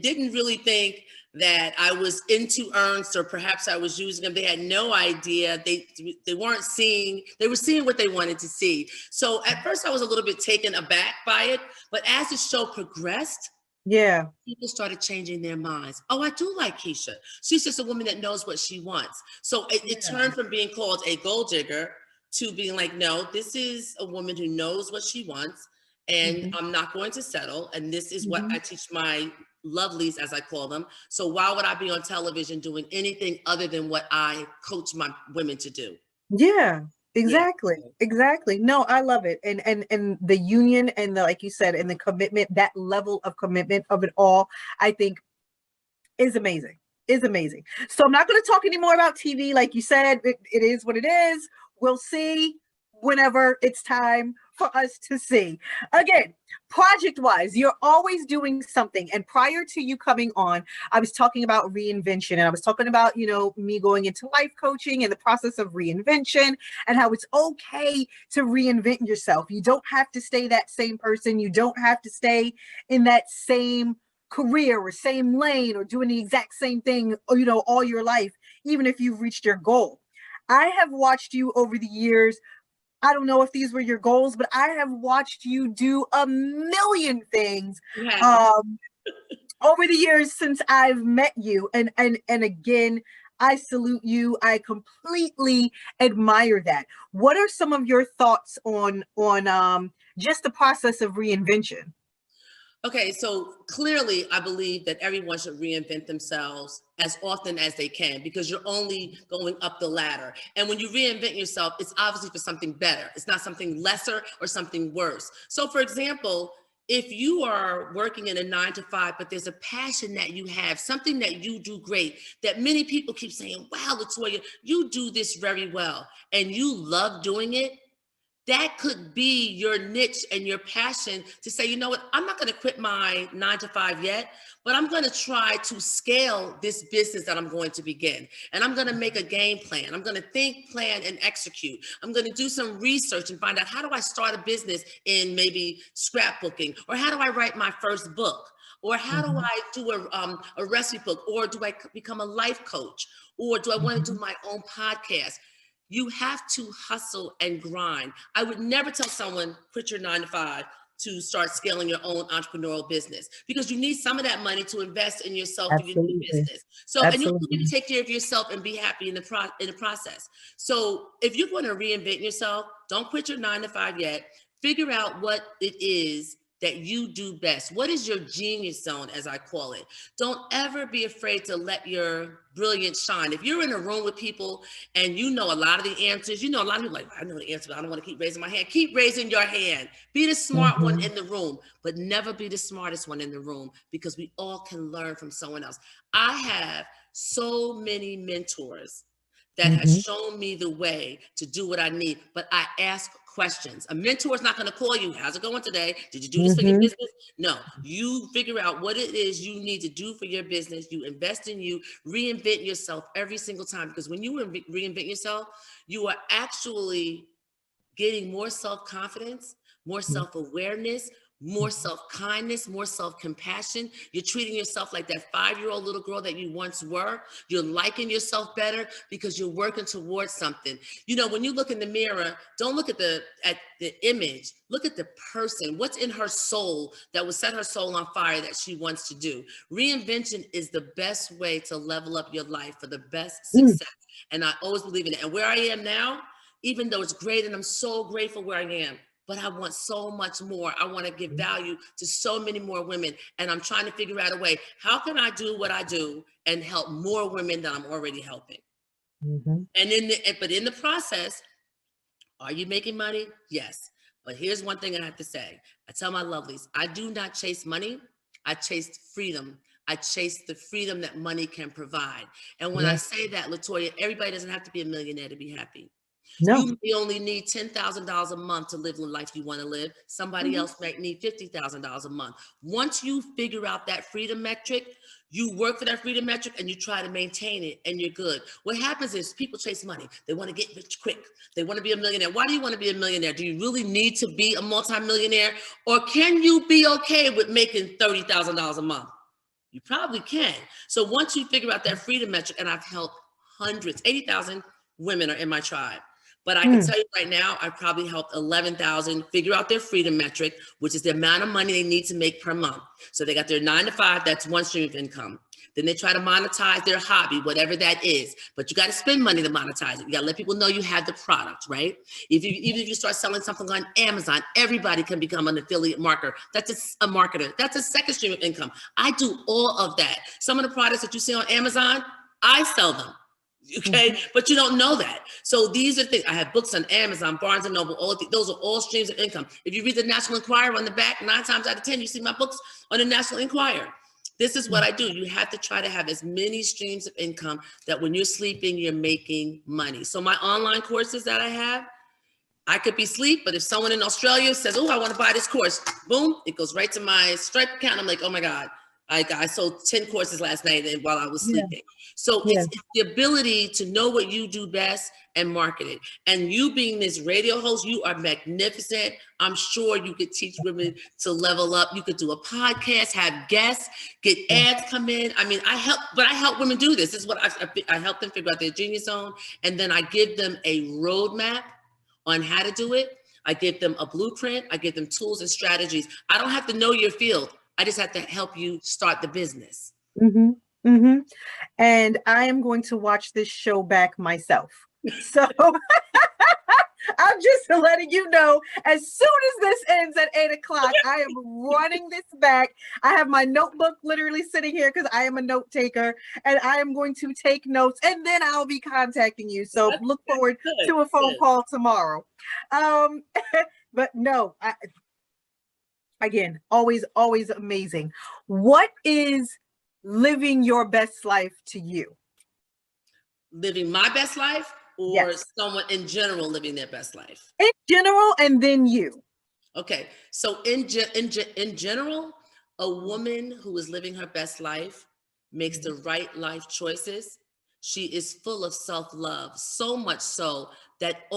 didn't really think that I was into Ernst, or perhaps I was using them. They had no idea. They weren't seeing, they were seeing what they wanted to see. So at first I was a little bit taken aback by it, but as the show progressed, people started changing their minds. Oh, I do like Keisha. She's just a woman that knows what she wants. So it turned from being called a gold digger to being like, no, this is a woman who knows what she wants, and I'm not going to settle. And this is what I teach my lovelies, as I call them. So why would I be on television doing anything other than what I coach my women to do? Yeah, exactly. Exactly. No, I love it. And the union and the, like you said, and the commitment, that level of commitment of it all, I think is amazing. Is amazing. So I'm not going to talk anymore about TV. Like you said, it is what it is. We'll see whenever it's time for us to see. Again, project-wise, you're always doing something. And prior to you coming on, I was talking about reinvention, and I was talking about, you know, me going into life coaching and the process of reinvention, and how it's okay to reinvent yourself. You don't have to stay that same person. You don't have to stay in that same career or same lane or doing the exact same thing, you know, all your life, even if you've reached your goal. I have watched you over the years. I don't know if these were your goals, but I have watched you do a million things over the years since I've met you. And again, I salute you. I completely admire that. What are some of your thoughts on just the process of reinvention? Okay, so clearly I believe that everyone should reinvent themselves as often as they can, because you're only going up the ladder. And when you reinvent yourself, it's obviously for something better. It's not something lesser or something worse. So for example, if you are working in a 9-to-5, but there's a passion that you have, something that you do great, that many people keep saying, wow, Latoya, you do this very well, and you love doing it, that could be your niche and your passion to say, you know what, I'm not going to quit my 9-to-5 yet, but I'm going to try to scale this business that I'm going to begin. And I'm going to make a game plan. I'm going to think, plan, and execute. I'm going to do some research and find out, how do I start a business in maybe scrapbooking? Or how do I write my first book? Or how do I do a recipe book? Or do I become a life coach? Or do I want to do my own podcast? You have to hustle and grind. I would never tell someone, quit your 9-to-5 to start scaling your own entrepreneurial business, because you need some of that money to invest in yourself and your new business. So, and you need to take care of yourself and be happy in the process. So if you're going to reinvent yourself, don't quit your 9-to-5 yet. Figure out what it is that you do best. What is your genius zone, as I call it? Don't ever be afraid to let your brilliance shine. If you're in a room with people and you know a lot of the answers, you know, a lot of people are like, I know the answer, but I don't want to keep raising my hand. Keep raising your hand. Be the smart one in the room, but never be the smartest one in the room, because we all can learn from someone else. I have so many mentors that have shown me the way to do what I need, but I ask questions. A mentor is not going to call you, how's it going today? Did you do this for your business? No, you figure out what it is you need to do for your business. You invest in you, reinvent yourself every single time, because when you reinvent yourself, you are actually gaining more self-confidence, more self-awareness, more self-kindness, more self-compassion. You're treating yourself like that 5-year-old little girl that you once were. You're liking yourself better because you're working towards something. You know, when you look in the mirror, don't look at the image, look at the person. What's in her soul that will set her soul on fire that she wants to do? Reinvention is the best way to level up your life for the best success. And I always believe in it. And where I am now, even though it's great and I'm so grateful where I am, but I want so much more. I want to give value to so many more women. And I'm trying to figure out a way, how can I do what I do and help more women than I'm already helping? And but in the process, are you making money? Yes. But here's one thing I have to say. I tell my lovelies, I do not chase money. I chase freedom. I chase the freedom that money can provide. And when I say that, Latoya, everybody doesn't have to be a millionaire to be happy. No. You may only need $10,000 a month to live the life you want to live. Somebody else might need $50,000 a month. Once you figure out that freedom metric, you work for that freedom metric and you try to maintain it and you're good. What happens is people chase money. They want to get rich quick. They want to be a millionaire. Why do you want to be a millionaire? Do you really need to be a multimillionaire? Or can you be okay with making $30,000 a month? You probably can. So once you figure out that freedom metric, and I've helped hundreds, 80,000 women are in my tribe. But I can tell you right now, I've probably helped 11,000 figure out their freedom metric, which is the amount of money they need to make per month. So they got their 9 to 5, that's one stream of income. Then they try to monetize their hobby, whatever that is. But you got to spend money to monetize it. You got to let people know you have the product, right? Even if you start selling something on Amazon, everybody can become an affiliate marketer. That's a marketer. That's a second stream of income. I do all of that. Some of the products that you see on Amazon, I sell them. Okay, but you don't know that. So these are things. I have books on Amazon, Barnes and Noble. All of those are all streams of income. If you read the National Enquirer on the back, 9 times out of 10, you see my books on the National Enquirer. This is what I do. You have to try to have as many streams of income that when you're sleeping, you're making money. So my online courses that I have, I could be asleep, but if someone in Australia says, oh, I want to buy this course, boom, it goes right to my Stripe account. I'm like, oh my God. I sold 10 courses last night while I was sleeping. So it's the ability to know what you do best and market it. And you being this radio host, you are magnificent. I'm sure you could teach women to level up. You could do a podcast, have guests, get ads come in. I mean, I help women do this. This is what I help them figure out their genius zone. And then I give them a roadmap on how to do it. I give them a blueprint. I give them tools and strategies. I don't have to know your field. I just have to help you start the business. And I am going to watch this show back myself. So I'm just letting you know, as soon as this ends at 8 o'clock, I am running this back. I have my notebook literally sitting here because I am a note taker, and I am going to take notes, and then I'll be contacting you. So look forward to a phone call tomorrow. But no, again, always amazing. What is living your best life to you? Living my best life, or someone in general living their best life? In general, and then you. Okay, so in general, a woman who is living her best life makes the right life choices. She is full of self-love, so much so that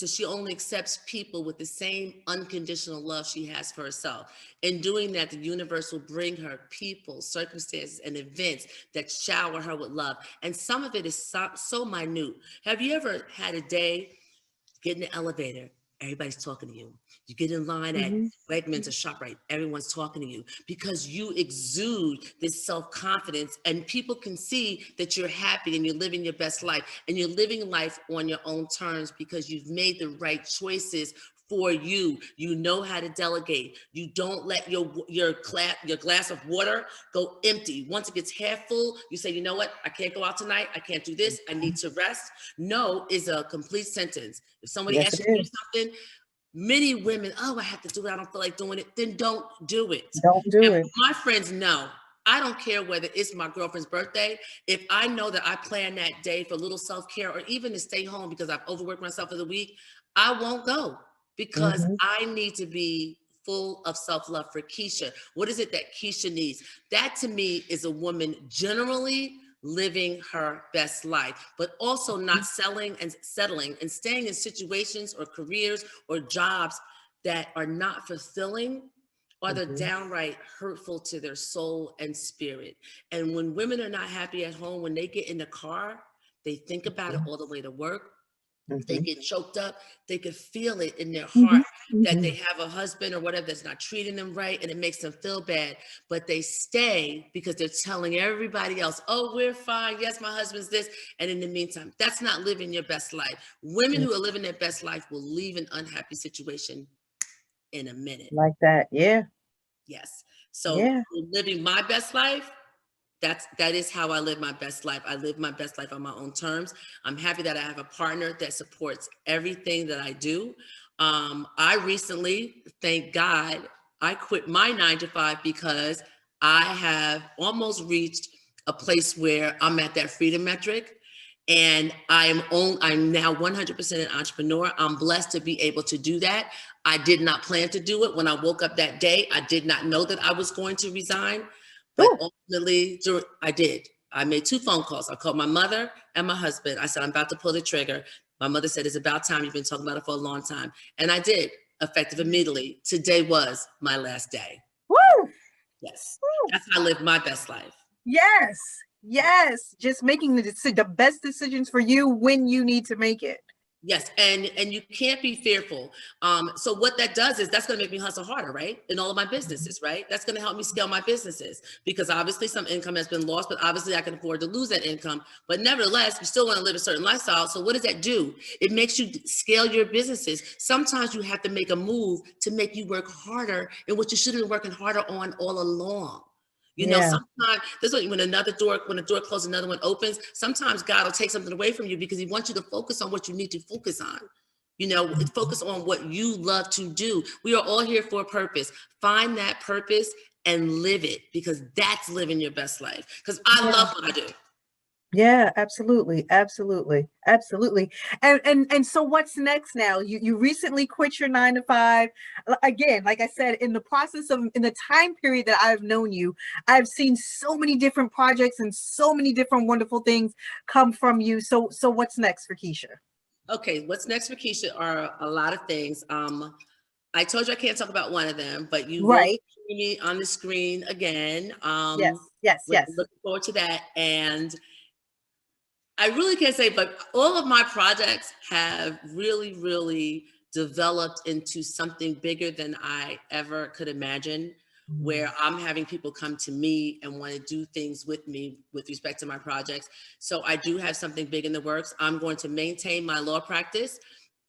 she only accepts people with the same unconditional love she has for herself. In doing that, the universe will bring her people, circumstances, and events that shower her with love. And some of it is so minute. Have you ever had a day, get in the elevator, everybody's talking to you. You get in line at Wegmans or ShopRite, everyone's talking to you because you exude this self-confidence, and people can see that you're happy and you're living your best life, and you're living life on your own terms because you've made the right choices for you. You know how to delegate. You don't let your glass of water go empty. Once it gets half full, you say, you know what? I can't go out tonight. I can't do this. I need to rest. No is a complete sentence. If somebody asks you to do something, many women, oh, I have to do it. I don't feel like doing it. Then don't do it. Don't do it. My friends know. I don't care whether it's my girlfriend's birthday. If I know that I plan that day for a little self-care, or even to stay home because I've overworked myself for the week, I won't go. Because I need to be full of self-love for Keisha. What is it that Keisha needs? That to me is a woman generally living her best life, but also not settling and staying in situations or careers or jobs that are not fulfilling, or they're downright hurtful to their soul and spirit. And when women are not happy at home, when they get in the car, they think about it all the way to work. They get choked up. They could feel it in their heart that they have a husband or whatever that's not treating them right, and it makes them feel bad. But they stay because they're telling everybody else, oh, we're fine. Yes, my husband's this. And in the meantime, that's not living your best life. Women who are living their best life will leave an unhappy situation in a minute. Like that. Yeah. Yes. So living my best life, that is how I live my best life. I live my best life on my own terms. I'm happy that I have a partner that supports everything that I do. I recently, thank God, I quit my 9-to-5 because I have almost reached a place where I'm at that freedom metric, and I'm now 100% an entrepreneur. I'm blessed to be able to do that. I did not plan to do it. When I woke up that day, I did not know that I was going to resign. But ultimately, I did. I made 2 phone calls. I called my mother and my husband. I said, I'm about to pull the trigger. My mother said, it's about time. You've been talking about it for a long time. And I did, effective immediately. Today was my last day. Woo! Yes. That's how I live my best life. Yes. Yes. Just making the best decisions for you when you need to make it. Yes, and you can't be fearful. So what that does is that's going to make me hustle harder, right? In all of my businesses, right? That's going to help me scale my businesses, because obviously some income has been lost, but obviously I can afford to lose that income. But nevertheless, you still want to live a certain lifestyle. So what does that do? It makes you scale your businesses. Sometimes you have to make a move to make you work harder in what you should have been working harder on all along. You know, sometimes this is when a door closes, another one opens. Sometimes God will take something away from you because he wants you to focus on what you need to focus on. You know, focus on what you love to do. We are all here for a purpose. Find that purpose and live it, because that's living your best life. Because I love what I do. Yeah, absolutely. Absolutely. Absolutely. And so what's next now? You recently quit your 9-to-5. Again, like I said, in the time period that I've known you, I've seen so many different projects and so many different wonderful things come from you. So what's next for Keisha? Okay, what's next for Keisha are a lot of things. I told you I can't talk about one of them, but you will see me on the screen again. Yes. Looking forward to that. And I really can't say, but all of my projects have really, really developed into something bigger than I ever could imagine, where I'm having people come to me and want to do things with me with respect to my projects. So I do have something big in the works. I'm going to maintain my law practice,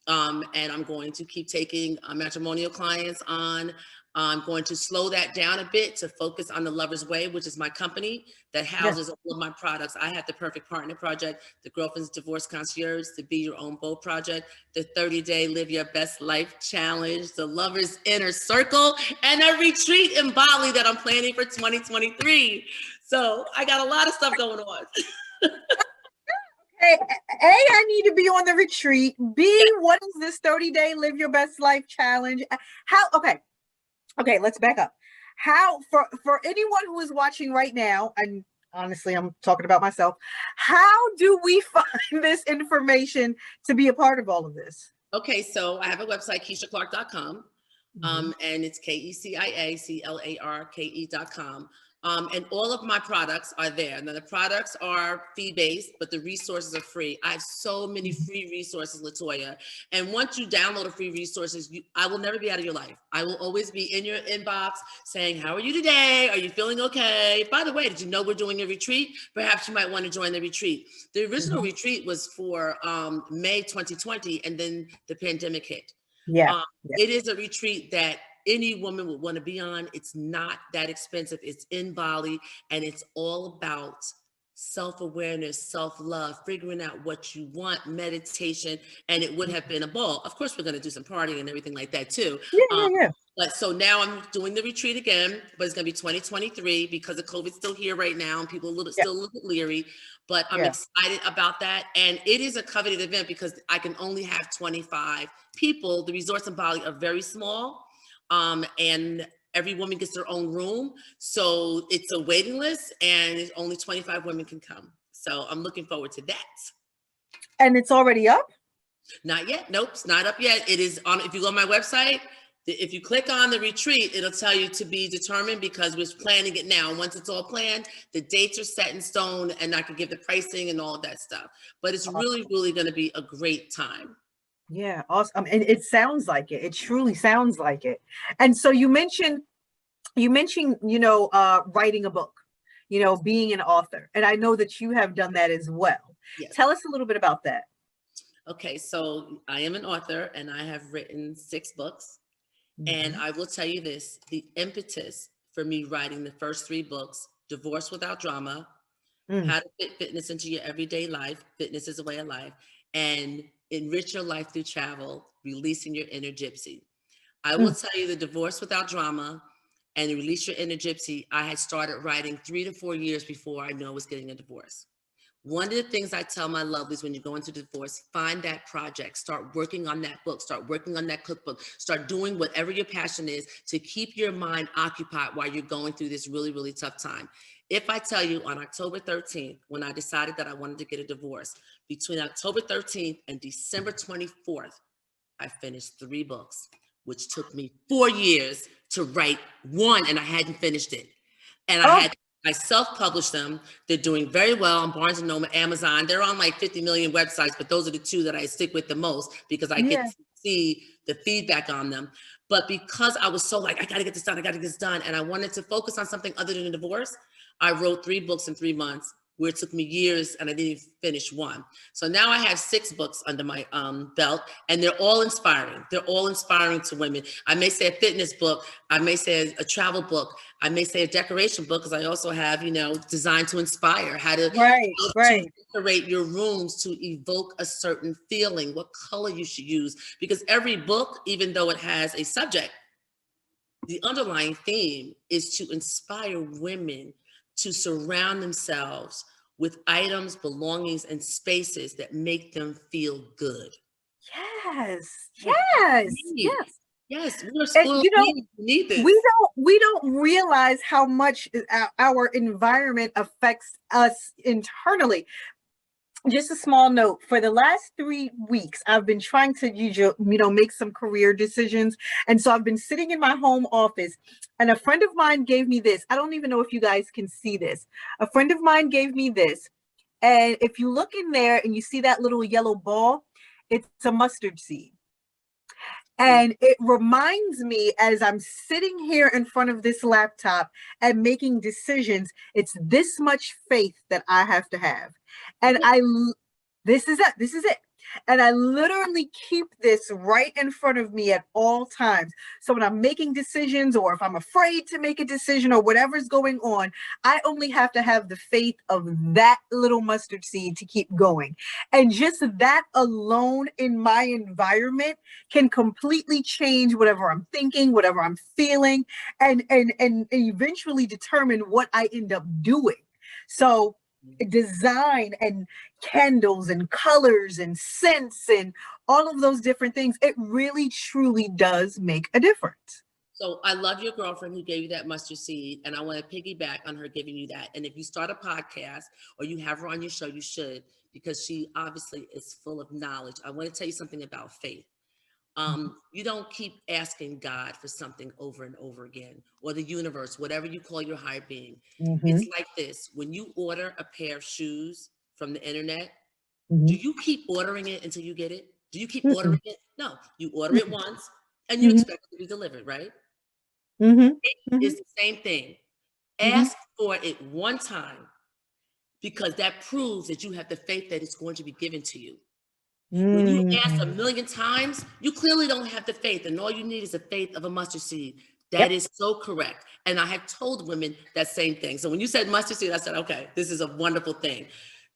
and I'm going to keep taking matrimonial clients on. I'm going to slow that down a bit to focus on the Lover's Way, which is my company that houses all of my products. I have the Perfect Partner Project, the Girlfriend's Divorce Concierge, the Be Your Own Bold Project, the 30-Day Live Your Best Life Challenge, the Lover's Inner Circle, and a retreat in Bali that I'm planning for 2023. So I got a lot of stuff going on. Hey, A, I need to be on the retreat. B, what is this 30-day Live Your Best Life Challenge? Okay, let's back up. How, for anyone who is watching right now, and honestly, I'm talking about myself, how do we find this information to be a part of all of this? Okay, so I have a website, KeciaClarke.com, and it's KeciaClarke.com. And all of my products are there. Now, the products are fee-based, but the resources are free. I have so many free resources, Latoya. And once you download the free resources, I will never be out of your life. I will always be in your inbox saying, how are you today? Are you feeling okay? By the way, did you know we're doing a retreat? Perhaps you might want to join the retreat. The original retreat was for May 2020, and then the pandemic hit. It is a retreat that any woman would want to be on. It's not that expensive. It's in Bali, and it's all about self-awareness, self-love, figuring out what you want, meditation, and it would have been a ball. Of course, we're going to do some partying and everything like that too. But so now I'm doing the retreat again, but it's going to be 2023 because the COVID's still here right now, and people still a little bit leery. But I'm excited about that, and it is a coveted event because I can only have 25 people. The resorts in Bali are very small. And every woman gets their own room. So it's a waiting list, and only 25 women can come. So I'm looking forward to that. And it's already up? Not yet. Nope, it's not up yet. It is on. If you go on my website, if you click on the retreat, it'll tell you to be determined because we're planning it now. Once it's all planned, the dates are set in stone and I can give the pricing and all of that stuff. But it's really, really going to be a great time. Yeah, awesome. And it sounds like it. It truly sounds like it. And so you mentioned, writing a book, being an author. And I know that you have done that as well. Yes. Tell us a little bit about that. Okay, so I am an author and I have written 6 books. And I will tell you this, the impetus for me writing the first 3 books, Divorce Without Drama, How to Fit Fitness into Your Everyday Life, Fitness is a Way of Life, and Enrich Your Life Through Travel, Releasing Your Inner Gypsy. I will tell you the Divorce Without Drama and Release Your Inner Gypsy, I had started writing 3 to 4 years before I knew I was getting a divorce. One of the things I tell my lovelies when you go into divorce, find that project, start working on that book, start working on that cookbook, start doing whatever your passion is to keep your mind occupied while you're going through this really, really tough time. If I tell you on October 13th, when I decided that I wanted to get a divorce, between October 13th and December 24th, I finished 3 books, which took me 4 years to write one, and I hadn't finished it. And I self-published them. They're doing very well on Barnes & Noble, Amazon. They're on like 50 million websites, but those are the 2 that I stick with the most because I get to see the feedback on them. But because I was so like, I gotta get this done, and I wanted to focus on something other than a divorce, I wrote 3 books in 3 months, where it took me years and I didn't even finish one. So now I have 6 books under my belt, and they're all inspiring. They're all inspiring to women. I may say a fitness book, I may say a travel book, I may say a decoration book, because I also have, Designed to Inspire, how to decorate your rooms to evoke a certain feeling, what color you should use. Because every book, even though it has a subject, the underlying theme is to inspire women to surround themselves with items, belongings, and spaces that make them feel good. Yes. We need this. We don't realize how much our environment affects us internally. Just a small note, for the last 3 weeks, I've been trying to, make some career decisions. And so I've been sitting in my home office, and a friend of mine gave me this. I don't even know if you guys can see this. A friend of mine gave me this. And if you look in there and you see that little yellow ball, it's a mustard seed. And it reminds me, as I'm sitting here in front of this laptop and making decisions, it's this much faith that I have to have. And this is it. And I literally keep this right in front of me at all times. So when I'm making decisions, or if I'm afraid to make a decision, or whatever's going on, I only have to have the faith of that little mustard seed to keep going. And just that alone in my environment can completely change whatever I'm thinking, whatever I'm feeling, and eventually determine what I end up doing. So design and candles and colors and scents and all of those different things, it really truly does make a difference. So I love your girlfriend who gave you that mustard seed, and I want to piggyback on her giving you that. And if you start a podcast or you have her on your show, you should, because she obviously is full of knowledge. I want to tell you something about faith. You don't keep asking God for something over and over again, or the universe, whatever you call your higher being. It's like this: when you order a pair of shoes from the internet, do you keep ordering it until you get it? Do you keep ordering it? No, you order it once and you expect it to be delivered, right? It is the same thing. Ask for it one time, because that proves that you have the faith that it's going to be given to you. When you ask 1,000,000 times, you clearly don't have the faith, and all you need is the faith of a mustard seed. That is so correct. And I have told women that same thing. So when you said mustard seed, I said, okay, this is a wonderful thing.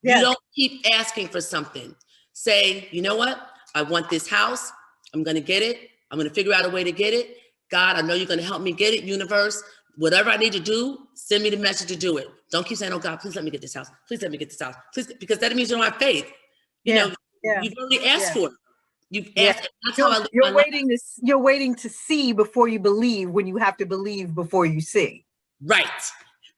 You don't keep asking for something. Say, you know what? I want this house. I'm going to get it. I'm going to figure out a way to get it. God, I know you're going to help me get it. Universe, whatever I need to do, send me the message to do it. Don't keep saying, oh God, please let me get this house. Please let me get this house. Please, because that means you don't have faith. You've already asked for it. You've asked. That's how I live. You're waiting to see before you believe, when you have to believe before you see. Right.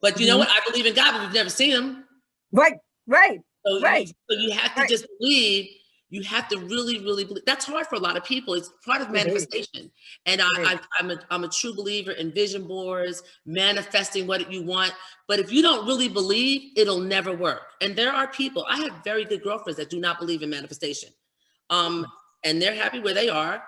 But you know what? I believe in God, but we've never seen him. Right. Right. So, Right. So you have to just believe. You have to really, really believe. That's hard for a lot of people. It's part of manifestation. And I'm a true believer in vision boards, manifesting what you want. But if you don't really believe, it'll never work. And there are people, I have very good girlfriends that do not believe in manifestation. And they're happy where they are.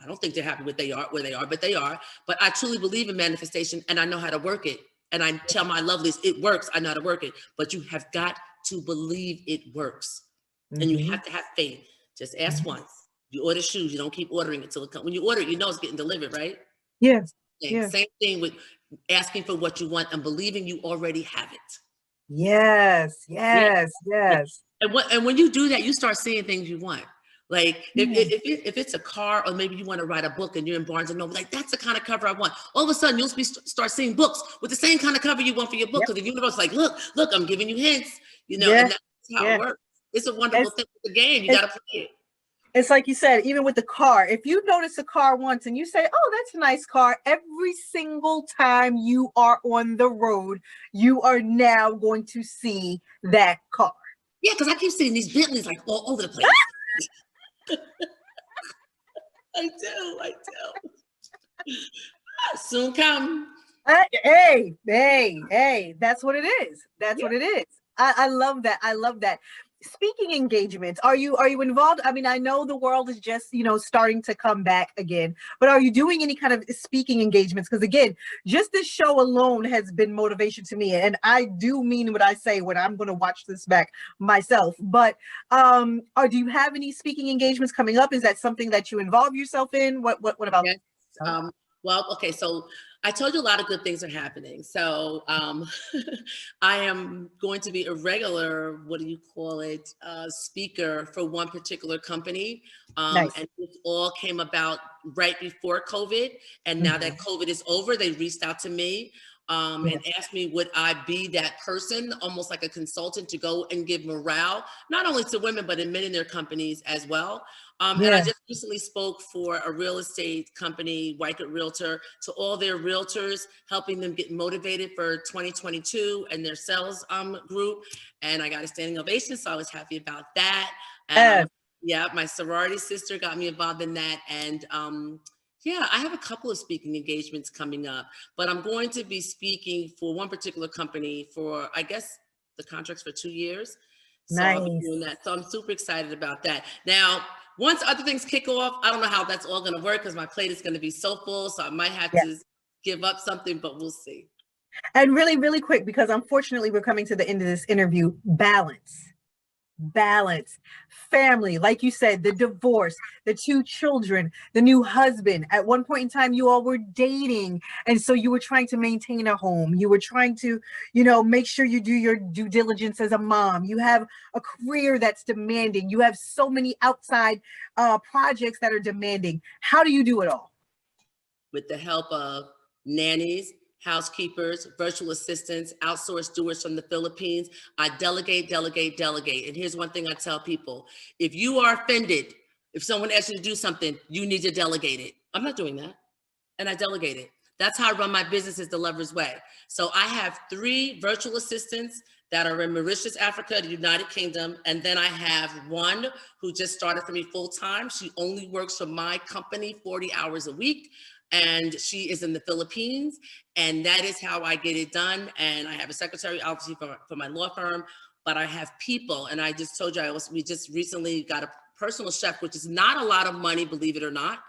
I don't think they're happy where they are, but they are. But I truly believe in manifestation and I know how to work it. And I tell my lovelies, it works. I know how to work it. But you have got to believe it works. And you have to have faith. Just ask once. You order shoes, you don't keep ordering until it comes. When you order it, you know it's getting delivered, right? Yes. Same thing with asking for what you want and believing you already have it. Yes. And when you do that, you start seeing things you want. Like if it's a car, or maybe you want to write a book and you're in Barnes and Noble, like that's the kind of cover I want. All of a sudden, you'll start seeing books with the same kind of cover you want for your book. Because the universe is like, look, I'm giving you hints, and that's how it works. It's a wonderful thing. It's a game. You got to play it. It's like you said, even with the car, if you notice a car once and you say, oh, that's a nice car, every single time you are on the road, you are now going to see that car. Yeah, because I keep seeing these Bentleys like all over the place. I do. Soon come. Hey, that's what it is. That's what it is. I love that. I love that. Speaking engagements, are you involved? I mean, I know the world is just, starting to come back again, but are you doing any kind of speaking engagements? Because again, just this show alone has been motivation to me. And I do mean what I say when I'm going to watch this back myself. But do you have any speaking engagements coming up? Is that something that you involve yourself in? What about? Yes. Well, okay. So I told you a lot of good things are happening. So I am going to be a regular, speaker for one particular company. Nice. And it all came about right before COVID. And now that COVID is over, they reached out to me and asked me, would I be that person, almost like a consultant, to go and give morale, not only to women, but in men in their companies as well. And I just recently spoke for a real estate company, Wycott Realtor, to all their realtors, helping them get motivated for 2022 and their sales group. And I got a standing ovation, so I was happy about that. And my sorority sister got me involved in that. And I have a couple of speaking engagements coming up, but I'm going to be speaking for one particular company for, I guess, the contract's for 2 years. So I'll be doing that. So I'm super excited about that. Now, once other things kick off, I don't know how that's all going to work because my plate is going to be so full. So I might have to give up something, but we'll see. And really, really quick, because unfortunately we're coming to the end of this interview, balance, family, like you said, the divorce, the 2 children, the new husband. At one point in time, you all were dating. And so you were trying to maintain a home. You were trying to, make sure you do your due diligence as a mom. You have a career that's demanding. You have so many outside projects that are demanding. How do you do it all? With the help of nannies, housekeepers, virtual assistants, outsourced doers from the Philippines. I delegate. And here's one thing I tell people. If you are offended, if someone asks you to do something, you need to delegate it. I'm not doing that. And I delegate it. That's how I run my business, is the Lover's Way. So I have 3 virtual assistants that are in Mauritius, Africa, the United Kingdom. And then I have one who just started for me full time. She only works for my company 40 hours a week. And she is in the Philippines, and that is how I get it done. And I have a secretary, obviously, for my law firm, but I have people. And I just told you, we just recently got a personal chef, which is not a lot of money, believe it or not,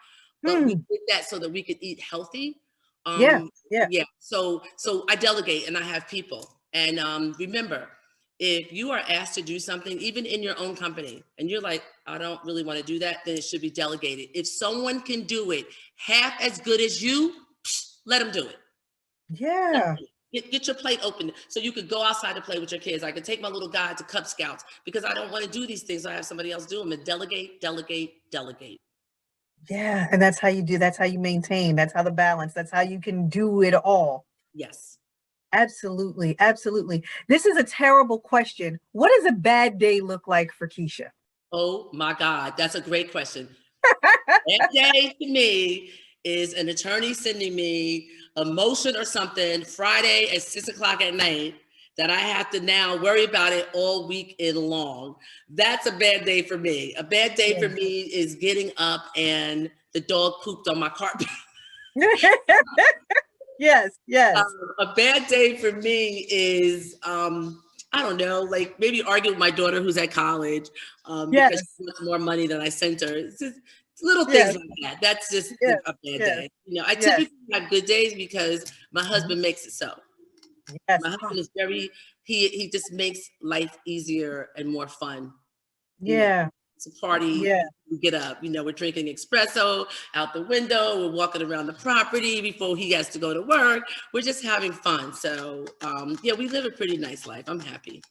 but we did that so that we could eat healthy. So I delegate and I have people. And remember, if you are asked to do something, even in your own company, and you're like, I don't really want to do that, then it should be delegated. If someone can do it half as good as you, let them do it. Yeah. Get your plate open so you could go outside to play with your kids. I could take my little guy to Cub Scouts because I don't want to do these things. I have somebody else do them, and delegate. Yeah. And that's how you do. That's how you maintain. That's how the balance. That's how you can do it all. Yes. Absolutely. This is a terrible question. What does a bad day look like for Keisha? Oh my God, that's a great question. That day to me is an attorney sending me a motion or something Friday at 6 o'clock at night that I have to now worry about it all weekend long. That's a bad day for me. A bad day for me is getting up and the dog pooped on my carpet. Yes. A bad day for me is, I don't know, like maybe argue with my daughter who's at college because she wants more money than I sent her. It's just little things like that. That's just a bad day. You know, I typically have good days because my husband makes it so. My husband is he just makes life easier and more fun. You know, it's a party. We get up, you know, we're drinking espresso out the window. We're walking around the property before he has to go to work. We're just having fun. So we live a pretty nice life. I'm happy.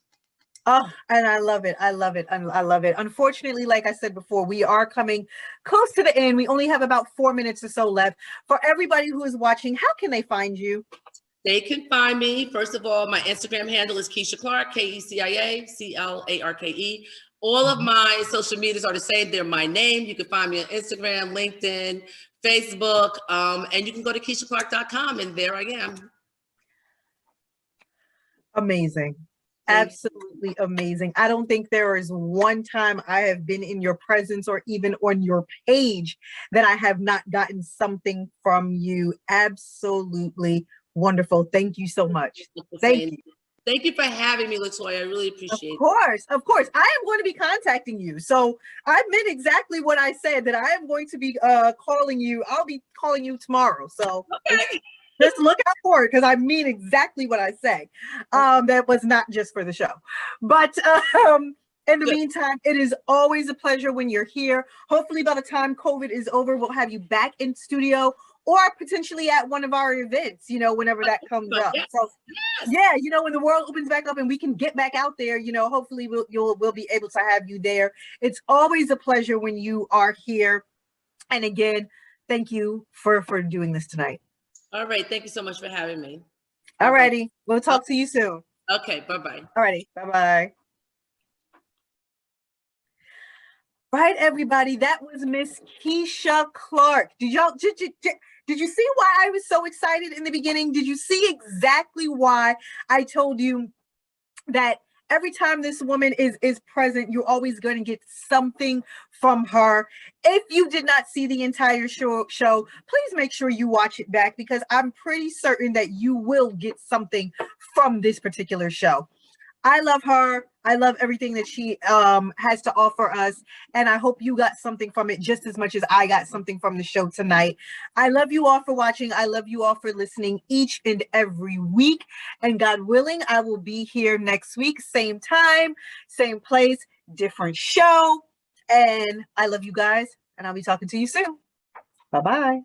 Oh, and I love it. I love it. I love it. Unfortunately, like I said before, we are coming close to the end. We only have about 4 minutes or so left. For everybody who is watching, how can they find you? They can find me. First of all, my Instagram handle is Kecia Clarke, Kecia Clarke. All of my social medias are the same. They're my name. You can find me on Instagram, LinkedIn, Facebook, and you can go to KeciaClarke.com, and there I am. Amazing. Absolutely amazing. I don't think there is one time I have been in your presence or even on your page that I have not gotten something from you. Absolutely wonderful. Thank you so much. Thank you. Thank you for having me, Latoya. I really appreciate it. Of course. I am going to be contacting you. So I meant exactly what I said, that I am going to be calling you. I'll be calling you tomorrow. So just look out for it, because I mean exactly what I say. That was not just for the show. But in the meantime, it is always a pleasure when you're here. Hopefully by the time COVID is over, we'll have you back in studio or potentially at one of our events, you know, whenever that comes up. So yeah, you know, when the world opens back up and we can get back out there, you know, hopefully we'll be able to have you there. It's always a pleasure when you are here. And again, thank you for doing this tonight. All right. Thank you so much for having me. All righty. We'll talk to you soon. Okay. Bye-bye. All righty. Bye-bye. Right, everybody. That was Miss Kecia Clarke. Did you see why I was so excited in the beginning? Did you see exactly why I told you that every time this woman is present, you're always going to get something from her? If you did not see the entire show, please make sure you watch it back, because I'm pretty certain that you will get something from this particular show. I love her. I love everything that she has to offer us. And I hope you got something from it just as much as I got something from the show tonight. I love you all for watching. I love you all for listening each and every week. And God willing, I will be here next week. Same time, same place, different show. And I love you guys. And I'll be talking to you soon. Bye-bye.